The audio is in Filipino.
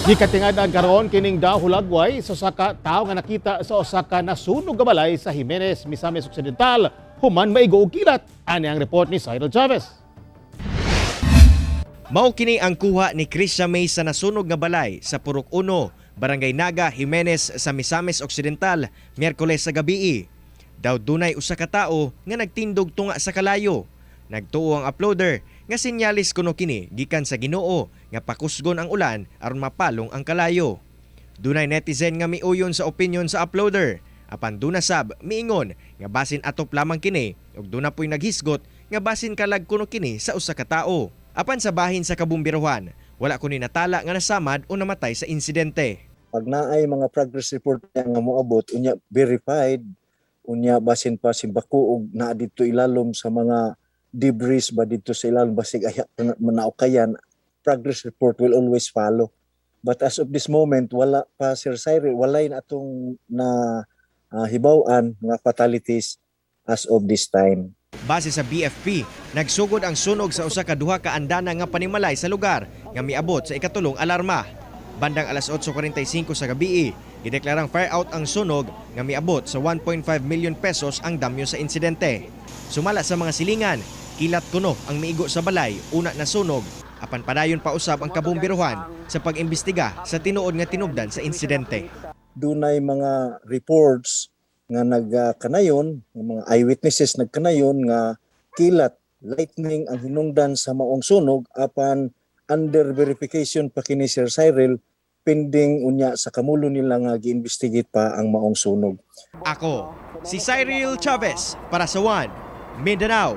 Gikatingad-an karon kining dahulagway sa usa ka tawo nga nakita sa usa ka nasunog nga balay sa Jimenez, Misamis Occidental, human maigo og kilat. Ani ang report ni Cyril Chavez. Mao kini ang kuha ni Krisha May sa nasunog nga balay sa Purok 1, Barangay Naga, Jimenez sa Misamis Occidental, Miyerkules sa gabii. Daw dunay usa ka tawo nga nagtindog tunga sa kalayo. Nagtuo ang uploader nga sinyalis kuno kini gikan sa Ginoo nga pakusgon ang ulan aron mapalong ang kalayo. Dunay netizen nga miuyon sa opinion sa uploader. Apan duna sab miingon nga basin atop lamang kini ug duna po'y naghisgot nga basin kalag kuno kini sa usa ka tawo. Apan sa bahin sa kabumbiruhan, wala kuno natala nga nasamad o namatay sa insidente. Pag naay mga progress report nga moabot unya verified unya basin pa simbako og naa didto ilalom sa mga debris ba dito sa ilalom basig aya manaukayan, progress report will always follow. But as of this moment wala pa Sir Cyril, walay na atong na hibaw-an nga fatalities as of this time. Base sa BFP, nagsugod ang sunog sa usa ka duha ka andana nga panimalay sa lugar nga miabot sa ikatulong alarma. Bandang alas 8:45 sa gabii, gideklarang fire out ang sunog nga miabot sa 1.5 million pesos ang damyo sa insidente. Sumala sa mga silingan, kilat kuno ang miigo sa balay una na sunog. Apan padayon pa usab ang kabumbiruhan sa pag-imbestiga sa tinuod nga tinubdan sa insidente. Dunay mga reports nga nagkanayon, mga eyewitnesses nagkanayon nga kilat, lightning ang hinungdan sa maong sunog apan under verification pa kini Sir Cyril pending unya sa kamulo nila nga giinvestigate pa ang maong sunog. Ako, si Cyril Chavez para sa One Mindanao